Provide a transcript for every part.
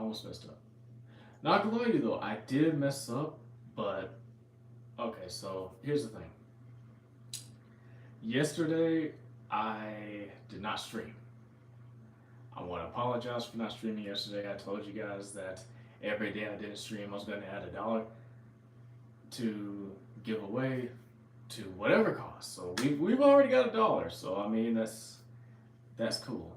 almost messed up. Not gonna lie to you though, I did mess up, but okay. So here's the thing. Yesterday, I did not stream. I want to apologize for not streaming yesterday. I told you guys that every day I didn't stream, I was going to add $1 to give away to whatever cost. So we've already got $1. So I mean that's cool.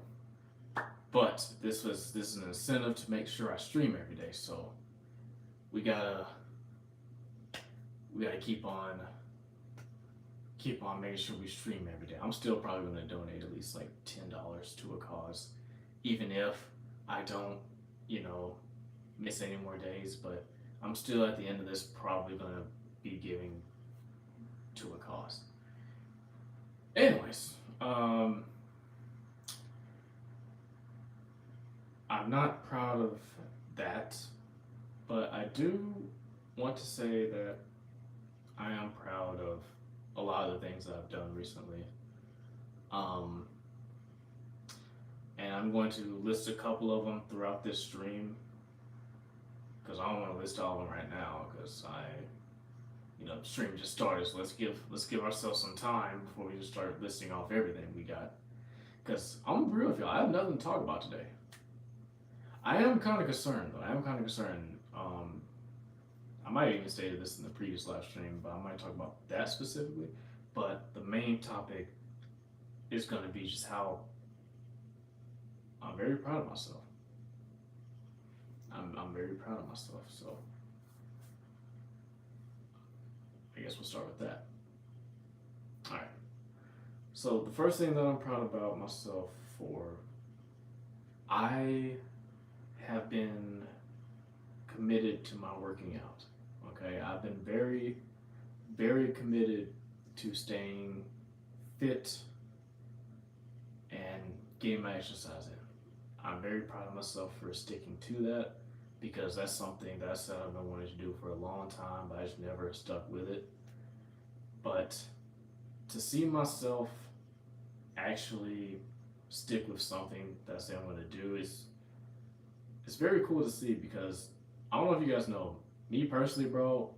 But this is an incentive to make sure I stream every day. So we gotta we gotta keep on making sure we stream every day. I'm still probably gonna donate at least like $10 to a cause, even if I don't, you know, miss any more days. But I'm still at the end of this probably gonna be giving to a cause. Anyways, I'm not proud of that, but I do want to say that I am proud of a lot of the things that I've done recently. Um, and I'm going to list a couple of them throughout this stream because I don't want to list all of them right now because the stream just started. So let's give ourselves some time before we just start listing off everything we got. Because I'm gonna be real with y'all, I have nothing to talk about today. I am kind of concerned though. I am kind of concerned. I might have even stated this in the previous live stream, but I might talk about that specifically. But the main topic is going to be just how I'm very proud of myself. I'm very proud of myself. So I guess we'll start with that. All right. So the first thing that I'm proud about myself for, I have been committed to my working out. Okay, I've been very, very committed to staying fit and getting my exercise in. I'm very proud of myself for sticking to that because that's something that I said I've been wanting to do for a long time, but I just never stuck with it. But to see myself actually stick with something that I say I'm going to do is it's very cool to see because I don't know if you guys know me personally, bro.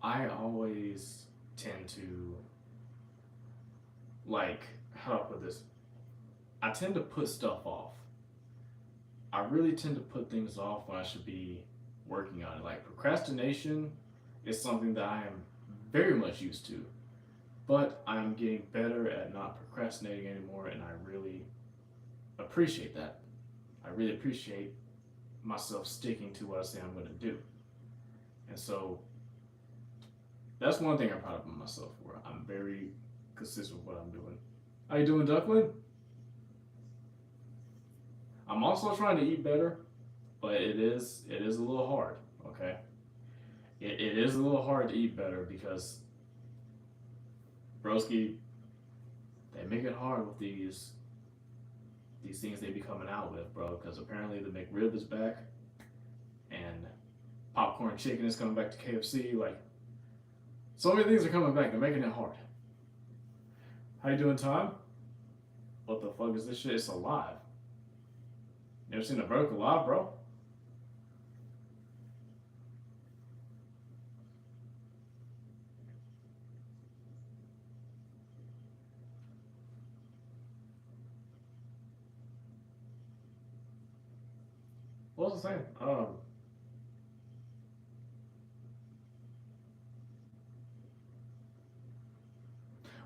I always tend to like how do I put this? I tend to put stuff off. I really tend to put things off when I should be working on it. Like procrastination is something that I am very much used to, but I'm getting better at not procrastinating anymore, and I really appreciate that. I really appreciate myself sticking to what I say I'm going to do. And so that's one thing I'm proud of myself for. I'm very consistent with what I'm doing. How you doing, Duckling? I'm also trying to eat better, but it is a little hard. Okay, it is a little hard to eat better because broski they make it hard with these things they be coming out with, bro. Because apparently the McRib is back and popcorn chicken is coming back to KFC. Like so many things are coming back. They're making it hard. How you doing, Tom? What the fuck is this shit? It's alive. Never seen a vertical live, bro? What was I saying?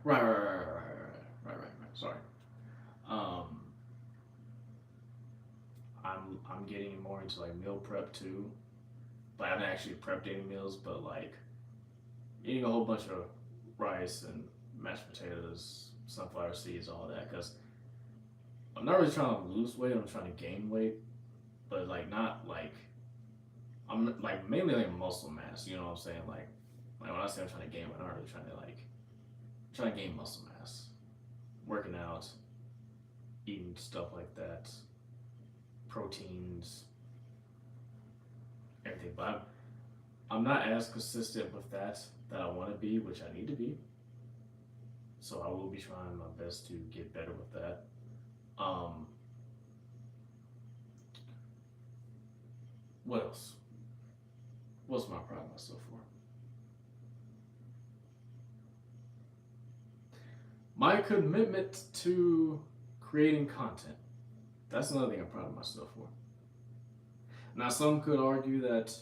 Right. Sorry. Um, I'm getting more into like meal prep too, but I haven't actually prepped any meals. But like eating a whole bunch of rice and mashed potatoes, sunflower seeds, all that. Because I'm not really trying to lose weight. I'm trying to gain weight, but like not like I'm like mainly like muscle mass. You know what I'm saying? Like when I say I'm trying to gain weight, I'm not really trying to gain muscle mass. Working out, eating stuff like that, proteins, everything. But I'm not as consistent with that I want to be, which I need to be. So I will be trying my best to get better with that. Um, What else? What's my proud of myself for? My commitment to creating content. That's another thing I'm proud of myself for. Now, some could argue that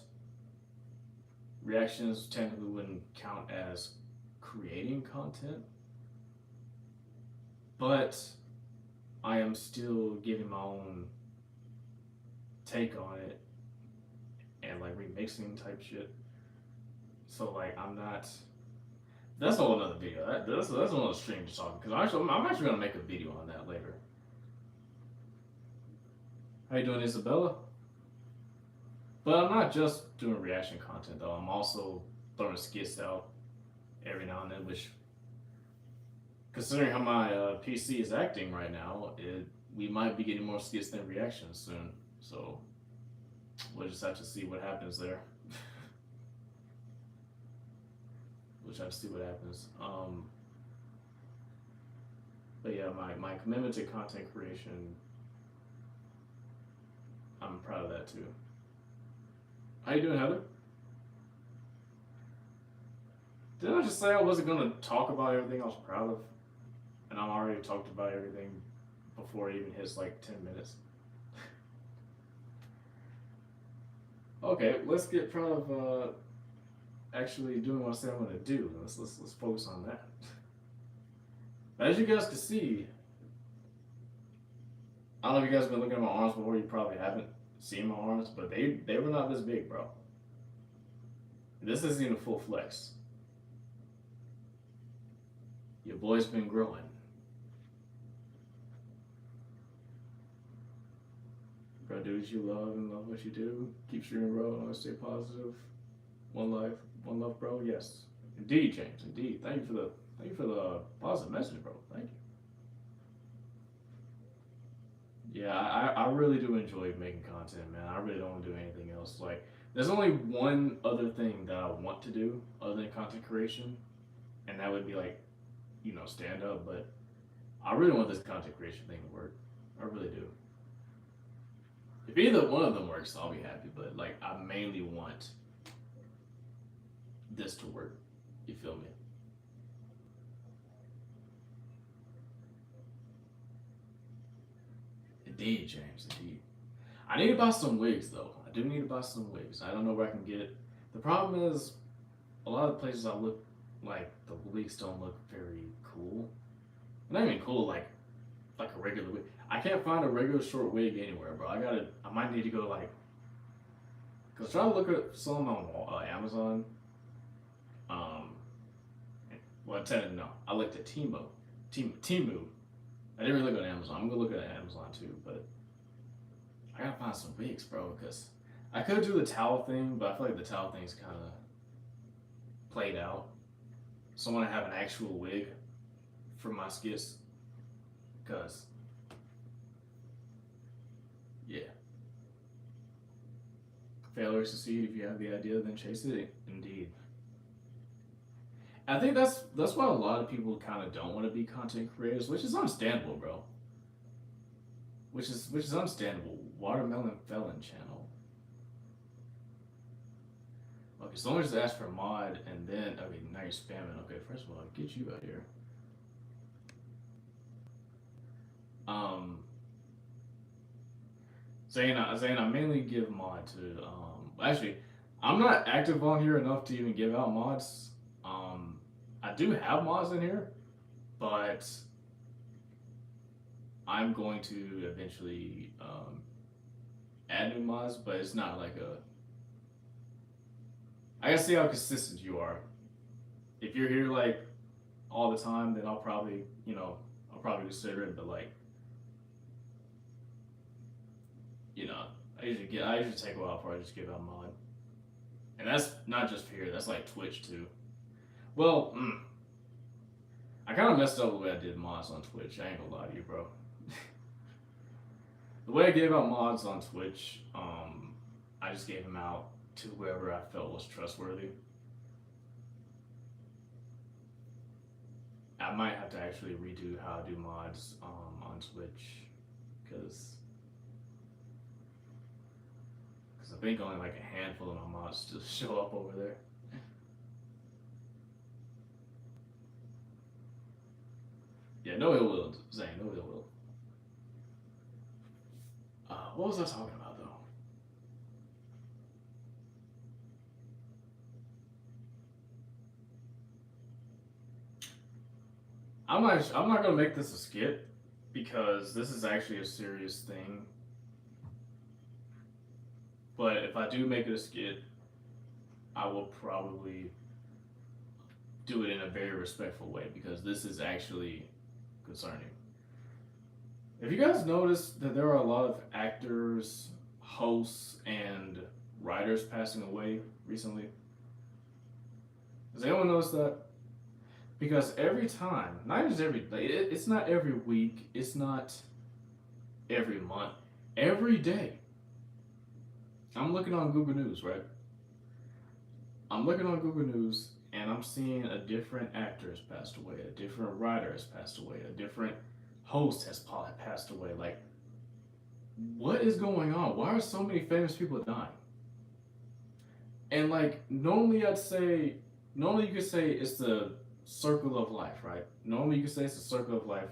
reactions technically wouldn't count as creating content, but I am still giving my own take on it and like remixing type shit. So like I'm not. That's a whole other video. That's another stream to talk because I'm actually gonna make a video on that later. How you doing, Isabella? But I'm not just doing reaction content though. I'm also throwing skits out every now and then, which, considering how my PC is acting right now, we might be getting more skits than reactions soon. So we'll just have to see what happens there. We'll just have to see what happens. But yeah, my commitment to content creation, I'm proud of that too. How you doing, Heather? Didn't I just say I wasn't gonna talk about everything I was proud of? And I'm already talked about everything before it even hits like 10 minutes. Okay, let's get proud of actually doing what I said I'm gonna do. Let's focus on that. As you guys can see, I don't know if you guys have been looking at my arms before. You probably haven't seen my arms, but they were not this big, bro. This isn't even a full flex. Your boy's been growing. Bro, do what you love and love what you do. Keep streaming, bro. Always stay positive. One life, one love, bro. Yes, indeed, James. Indeed. Thank you for the positive message, bro. Thank you. Yeah, I really do enjoy making content, man. I really don't do anything else. Like, there's only one other thing that I want to do other than content creation, and that would be like, stand up. But I really want this content creation thing to work. I really do. If either one of them works, I'll be happy. But like, I mainly want this to work. You feel me? Indeed, James. Indeed. I need to buy some wigs though. I do need to buy some wigs. I don't know where I can get. The problem is, a lot of the places I look, like the wigs don't look very cool. Not even cool, like a regular wig. I can't find a regular short wig anywhere, bro. I might need to go like, cause try to look at some on Amazon. Um, well, technically no. I looked at Temu. I didn't really look at Amazon. I'm gonna look at Amazon too, but I gotta find some wigs, bro. Cause I could do the towel thing, but I feel like the towel thing's kind of played out. So I want to have an actual wig for my skits, cause yeah, failure to succeed. If you have the idea, then chase it. Indeed. I think that's why a lot of people kind of don't want to be content creators, which is understandable, bro. Which is understandable. Watermelon Felon channel. Okay, someone just asked for a mod, and then okay, now you're spamming. Okay, first of all, get you out here. Um, Zane, I mainly give mod to. Actually, I'm not active on here enough to even give out mods. I do have mods in here, but I'm going to eventually add new mods. But it's not like a. I gotta see how consistent you are. If you're here like all the time, then I'll probably consider it. But like, I usually take a while before I just give out mod, and that's not just for here. That's like Twitch too. Well, I kind of messed up the way I did mods on Twitch. I ain't gonna lie to you, bro. The way I gave out mods on Twitch, I just gave them out to whoever I felt was trustworthy. I might have to actually redo how I do mods on Twitch, because because I think only like a handful of my mods just show up over there. Yeah, no ill will, Zane, no ill will. What was I talking about though? I'm not gonna make this a skit because this is actually a serious thing. But if I do make it a skit, I will probably do it in a very respectful way because this is actually concerning. Have you guys noticed that there are a lot of actors, hosts, and writers passing away recently? Has anyone noticed that? Because every time, not just every, like it's not every week, it's not every month, every day. I'm looking on Google News, right? I'm looking on Google News and I'm seeing a different actor has passed away, a different writer has passed away, a different host has passed away. Like, what is going on? Why are so many famous people dying? And like, normally you could say it's the circle of life, right? Normally you could say it's the circle of life.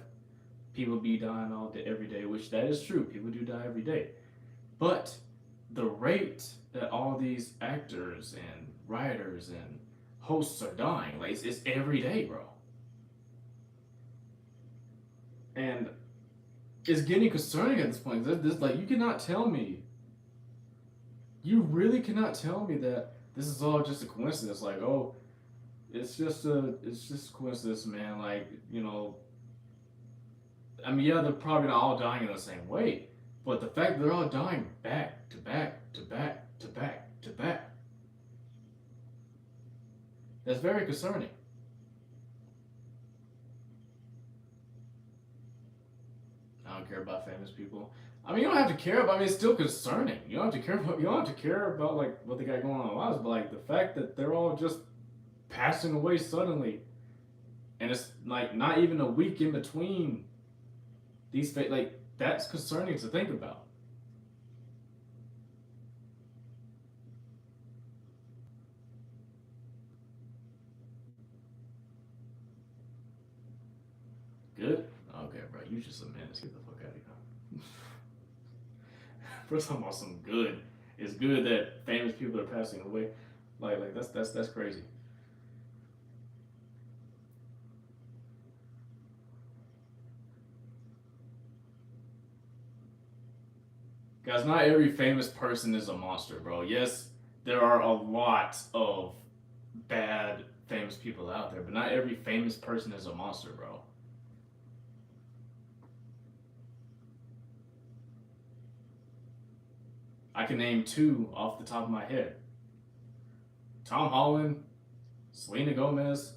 People be dying all day, every day, which that is true. People do die every day. But the rate that all these actors and writers and hosts are dying, like it's every day, bro. And it's getting concerning at this point. This like you cannot tell me. You really cannot tell me that this is all just a coincidence. Like, oh, it's just a coincidence, man. Like, I mean, yeah, they're probably not all dying in the same way, but the fact that they're all dying back to back to back to back to back, that's very concerning. I don't care about famous people. I mean, you don't have to care about. I mean, it's still concerning. You don't have to care about. You don't have to care about like what they got going on in their lives, but like the fact that they're all just passing away suddenly, and it's like not even a week in between these like that's concerning to think about. Good. Okay, bro. You just a menace. Get the fuck out of here. We're talking about some good. It's good that famous people are passing away. Like that's crazy. Guys, not every famous person is a monster, bro. Yes, there are a lot of bad famous people out there, but not every famous person is a monster, bro. I can name two off the top of my head. Tom Holland, Selena Gomez.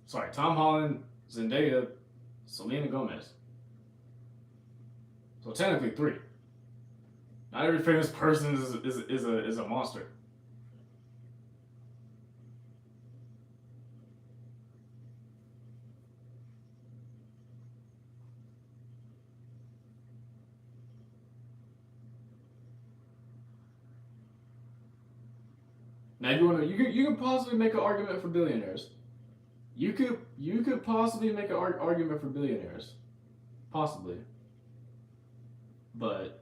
Sorry, Tom Holland, Zendaya, Selena Gomez. So technically three. Not every famous person is a monster. Now you could possibly make an argument for billionaires. You could possibly make an argument for billionaires, possibly, but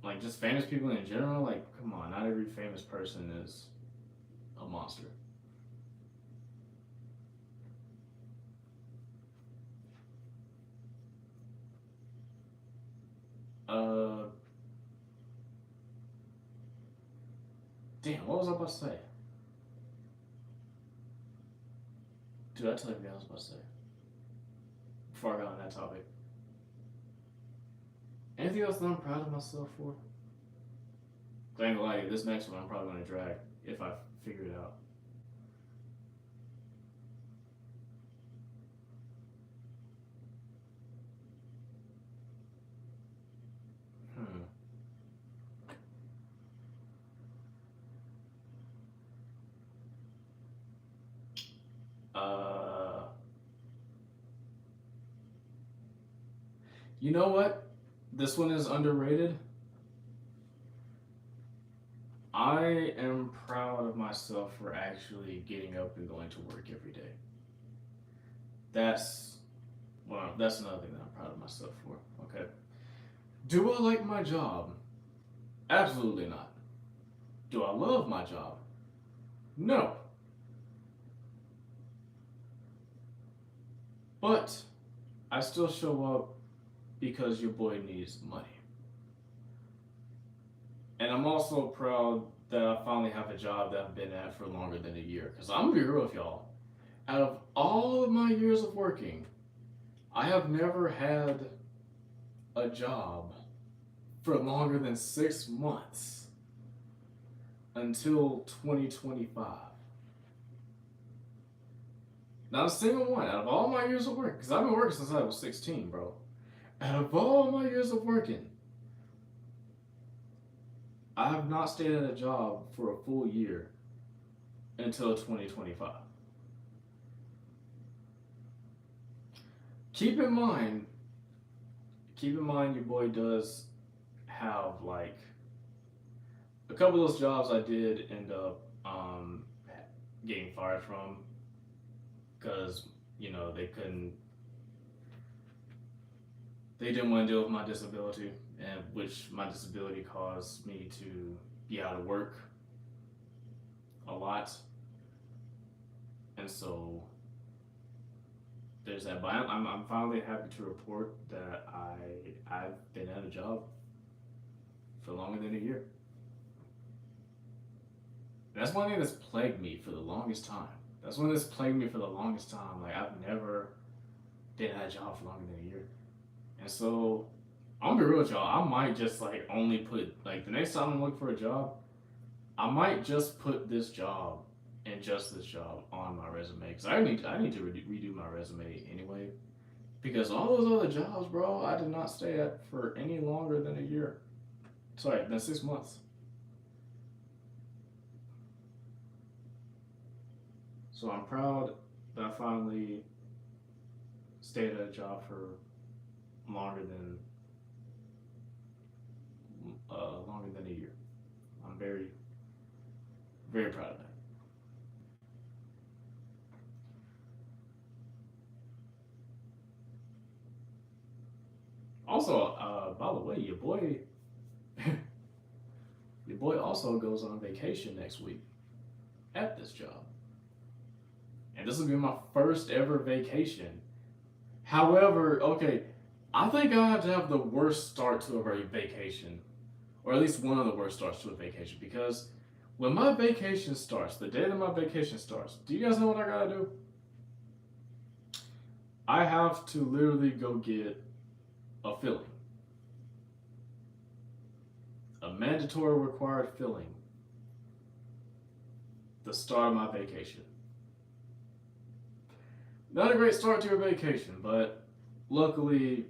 like just famous people in general, like come on, not every famous person is a monster. Uh, damn, what was I about to say? Dude, I tell you what I was about to say before I got on that topic. Anything else that I'm proud of myself for? I ain't gonna lie to you, this next one I'm probably gonna drag if I figure it out. Hmm. Uh, you know what? This one is underrated. I am proud of myself for actually getting up and going to work every day. That's that's another thing that I'm proud of myself for. Okay. Do I like my job? Absolutely not. Do I love my job? No. But I still show up because your boy needs money. And I'm also proud that I finally have a job that I've been at for longer than a year. Because I'm gonna be real with y'all. Out of all of my years of working, I have never had a job for longer than 6 months until 2025. Not a single one out of all my years of work, because I've been working since I was 16, bro. Out of all my years of working, I have not stayed at a job for a full year until 2025. Keep in mind, your boy does have like a couple of those jobs I did end up getting fired from because they didn't want to deal with my disability, and which my disability caused me to be out of work a lot, and so there's that. But I'm finally happy to report that I've been at a job for longer than a year. That's one thing that's plagued me for the longest time. Like I've never been at a job for longer than a year. And so I'm gonna be real with y'all. I might just like only put like the next time I'm looking for a job, I might just put this job and just this job on my resume because I need to redo my resume anyway. Because all those other jobs, bro, I did not stay at for any longer than a year. Sorry, than 6 months. So I'm proud that I finally stayed at a job for longer than longer than a year. I'm very very proud of that. Also, by the way, your boy also goes on vacation next week at this job, and this will be my first ever vacation. However, okay, I think I have to have the worst start to a vacation, or at least one of the worst starts to a vacation, because when my vacation starts, the day that my vacation starts, do you guys know what I gotta do? I have to literally go get a filling, a mandatory required filling, the start of my vacation. Not a great start to your vacation, but luckily,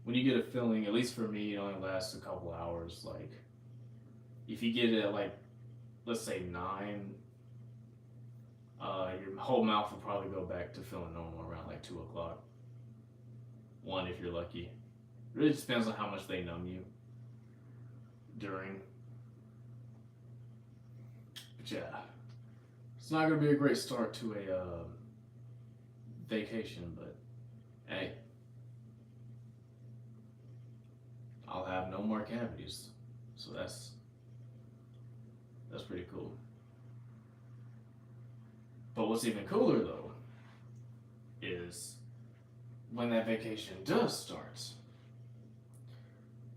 when you get a filling, at least for me, it only lasts a couple hours. Like, if you get it at like, let's say 9, your whole mouth will probably go back to feeling normal around like 2 o'clock. 1 if you're lucky. It really just depends on how much they numb you during. But yeah, it's not gonna be a great start to a vacation, but hey, I'll have no more cavities, so that's pretty cool. But what's even cooler though is when that vacation does start,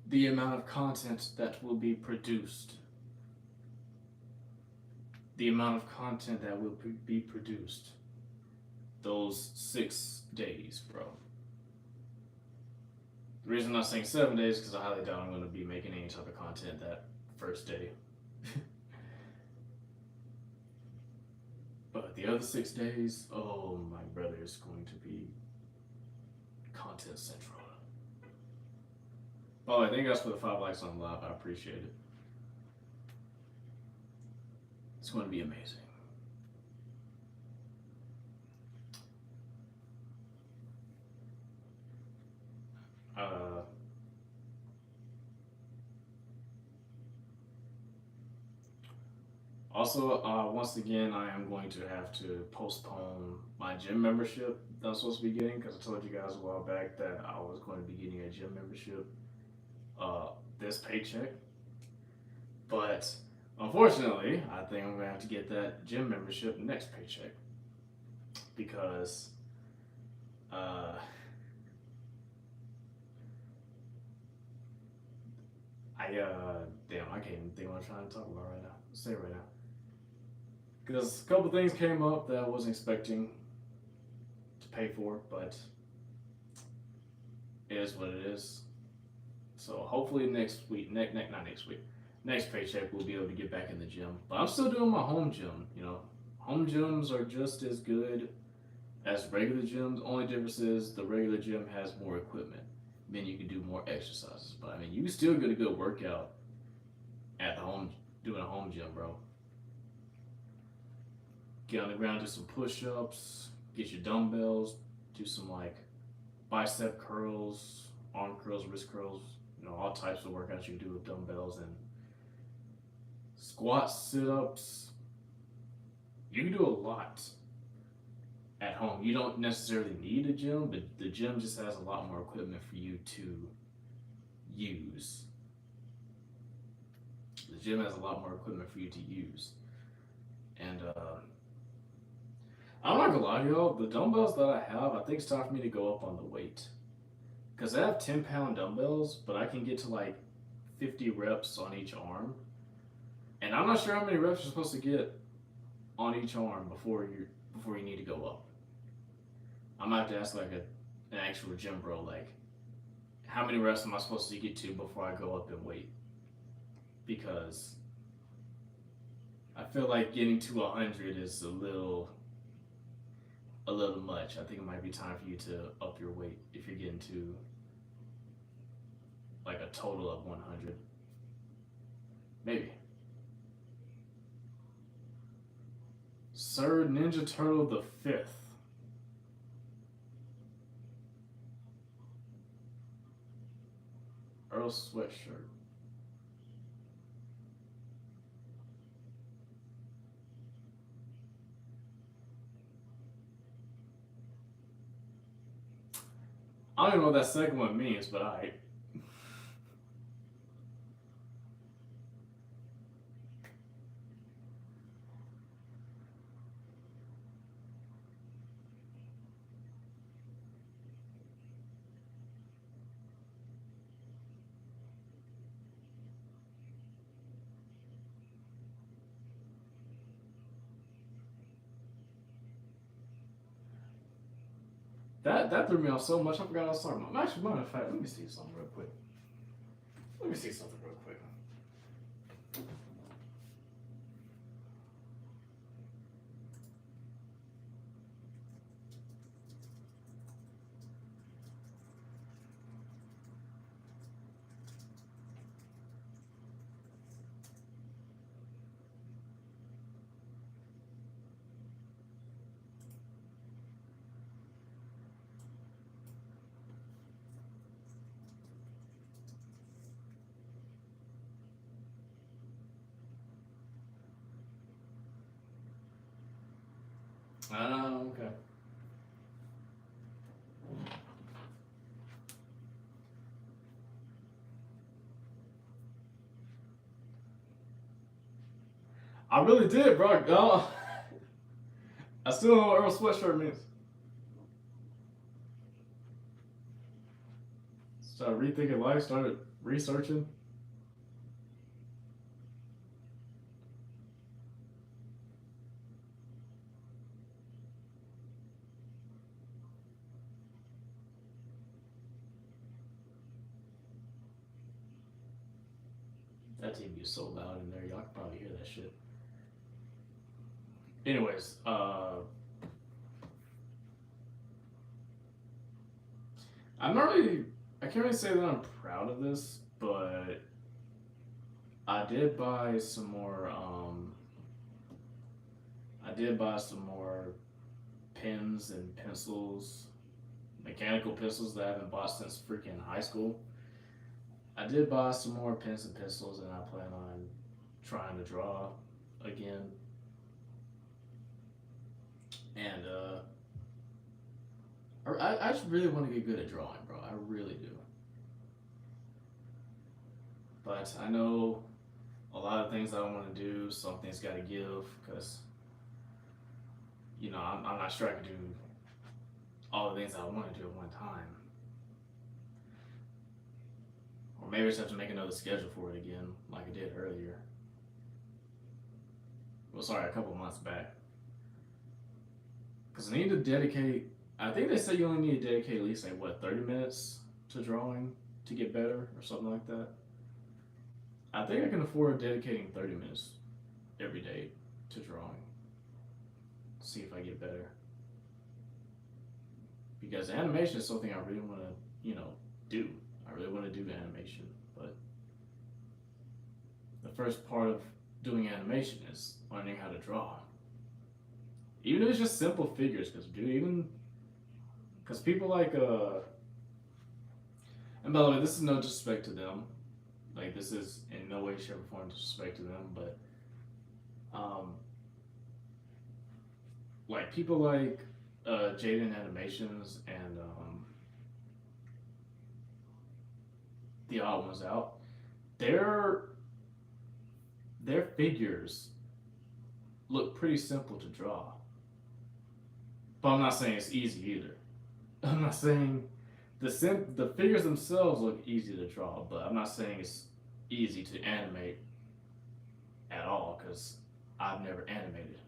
the amount of content that will be produced, the amount of content that will be produced those 6 days, bro. The reason I'm not saying 7 days is because I highly doubt I'm going to be making any type of content that first day. But the other 6 days, oh my brother, is going to be content central. Oh, I think that's for the 5 likes on live. I appreciate it. It's going to be amazing. Uh, Also, once again, I am going to have to postpone my gym membership that I'm supposed to be getting because I told you guys a while back that I was going to be getting a gym membership uh, this paycheck. But unfortunately, I think I'm going to have to get that gym membership next paycheck because uh, damn, I can't even think what I'm trying to talk about right now. Say right now. Because a couple things came up that I wasn't expecting to pay for, but it is what it is. So hopefully next week, not next week, next paycheck we'll be able to get back in the gym. But I'm still doing my home gym. You know, home gyms are just as good as regular gyms. Only difference is the regular gym has more equipment, meaning you can do more exercises. But I mean, you can still get a good workout at the home doing a home gym, bro. Get on the ground, do some push-ups, get your dumbbells, do some like bicep curls, arm curls, wrist curls, you know, all types of workouts you can do with dumbbells and squats, sit-ups. You can do a lot at home. You don't necessarily need a gym, but the gym just has a lot more equipment for you to use. The gym has a lot more equipment for you to use. And I'm not gonna lie to y'all, the dumbbells that I have, I think it's time for me to go up on the weight. Because I have 10-pound dumbbells, but I can get to like 50 reps on each arm. And I'm not sure how many reps you're supposed to get on each arm before you need to go up. I might have to ask like an actual gym bro, like, how many reps am I supposed to get to before I go up in weight? Because I feel like getting to 100 is a little much. I think it might be time for you to up your weight if you're getting to like a total of 100. Maybe. Sir Ninja Turtle the Fifth. Earl Sweatshirt. I don't even know what that second one means, but I. That threw me off so much. I forgot I was talking about. Actually, matter of fact, let me see something real quick. Let me see something real quick. Okay. I really did, bro. I still don't know what Earl Sweatshirt means. Started rethinking life. Started researching. That TV is so loud in there. Y'all can probably hear that shit. Anyways, I'm not really. I can't really say that I'm proud of this, but I did buy some more. I did buy some more pens and pencils, mechanical pencils that I haven't bought since freaking high school. I did buy some more pens and pencils, and I plan on trying to draw. again, and I just really want to get good at drawing, bro. I really do. But I know a lot of things I want to do. Some things got to give because I'm not sure I can do all the things I want to do at one time. Or maybe I just have to make another schedule for it again, like I did earlier. Well, sorry, a couple months back. Because I need to dedicate. I think they say you only need to dedicate at least like what 30 minutes to drawing to get better or something like that. I think I can afford dedicating 30 minutes every day to drawing. See if I get better. Because animation is something I really want to, do. I really want to do animation, but the first part of doing animation is learning how to draw. Even if it's just simple figures, because people like and by the way, this is no disrespect to them. Like this is in no way, shape, or form disrespect to them, but like people like Jaden Animations and the Odd Ones Out, their their figures look pretty simple to draw. But I'm not saying it's easy either. I'm not saying the figures themselves look easy to draw, but I'm not saying it's easy to animate at all because I've never animated.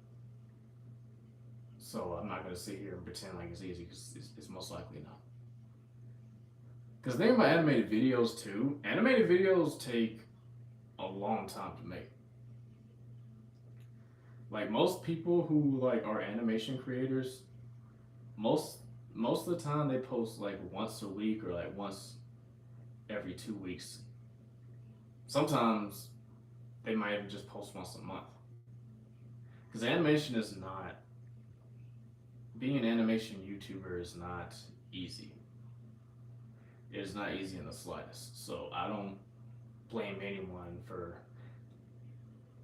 So I'm not gonna sit here and pretend like it's easy because it's most likely not. Because the thing about animated videos too, animated videos take a long time to make. Like most people who like are animation creators, most most of the time they post like once a week or like once every 2 weeks. Sometimes they might even just post once a month. Because animation is not being an animation YouTuber is not easy. It is not easy in the slightest. So blame anyone for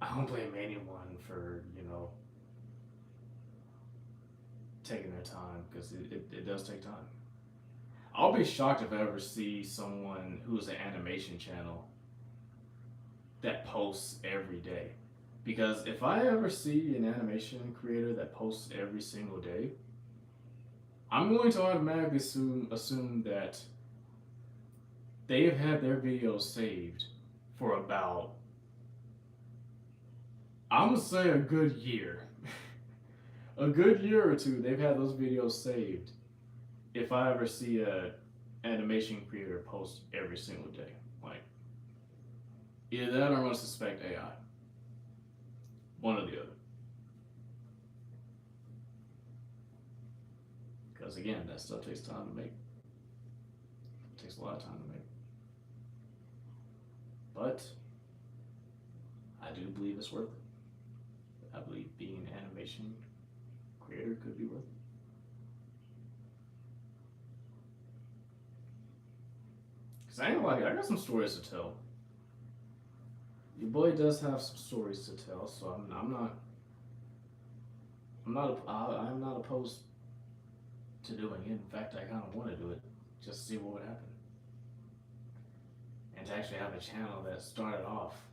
I don't blame anyone for, taking their time because it does take time. I'll be shocked if I ever see someone who's an animation channel that posts every day. Because if I ever see an animation creator that posts every single day, I'm going to automatically assume that they have had their videos saved for about, I'm going to say a good year. A good year or two, they've had those videos saved if I ever see a animation creator post every single day. Like, either that or I'm going to suspect AI. One or the other. Because again, that stuff takes time to make. It takes a lot of time to make. But I do believe it's worth it. I believe being an animation creator could be worth it. Because I ain't like I got some stories to tell. Your boy does have some stories to tell, so I'm not opposed to doing it. In fact, I kind of want to do it just to see what would happen, and to actually have a channel that started off.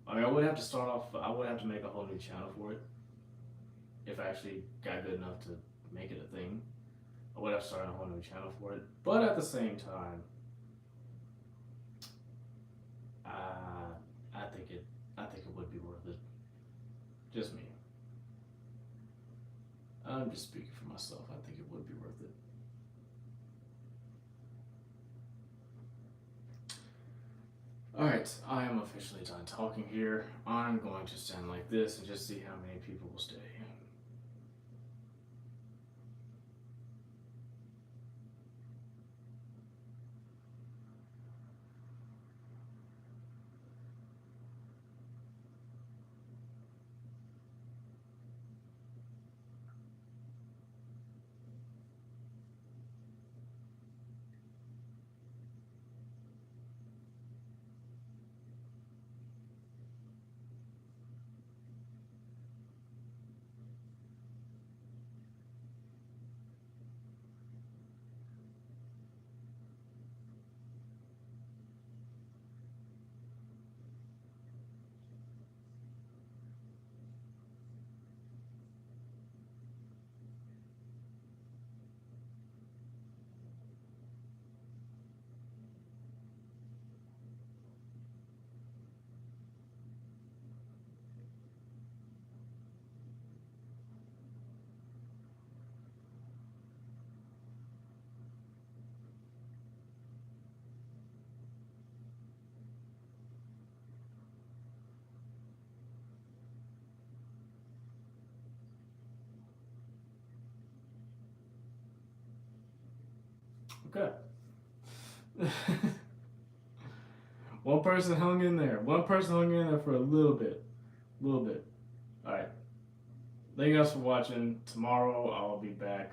I mean, I would have to start off. I would have to make a whole new channel for it if I actually got good enough to make it a thing. I would have started a whole new channel for it, but at the same time, I think it would be worth it. Just me. I'm just speaking for myself. I think it would be worth it. Alright, I am officially done talking here. I'm going to stand like this and just see how many people will stay. Okay. One person hung in there. One person hung in there for a little bit. A little bit. All right. Thank you guys for watching. Tomorrow I'll be back.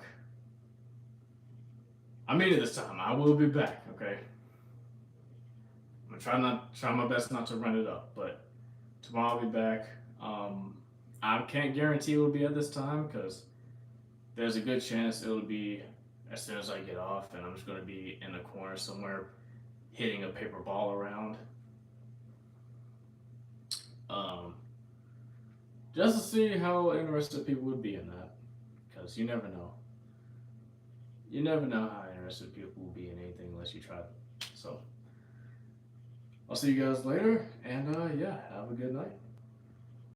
I mean it this time. I will be back. Okay. I'm gonna try my best not to run it up, but tomorrow I'll be back. I can't guarantee it will be at this time because there's a good chance it'll be as soon as I get off, and I'm just gonna be in the corner somewhere hitting a paper ball around. Um, just to see how interested people would be in that, because you never know. You never know how interested people will be in anything unless you try. So, I'll see you guys later, and yeah, have a good night.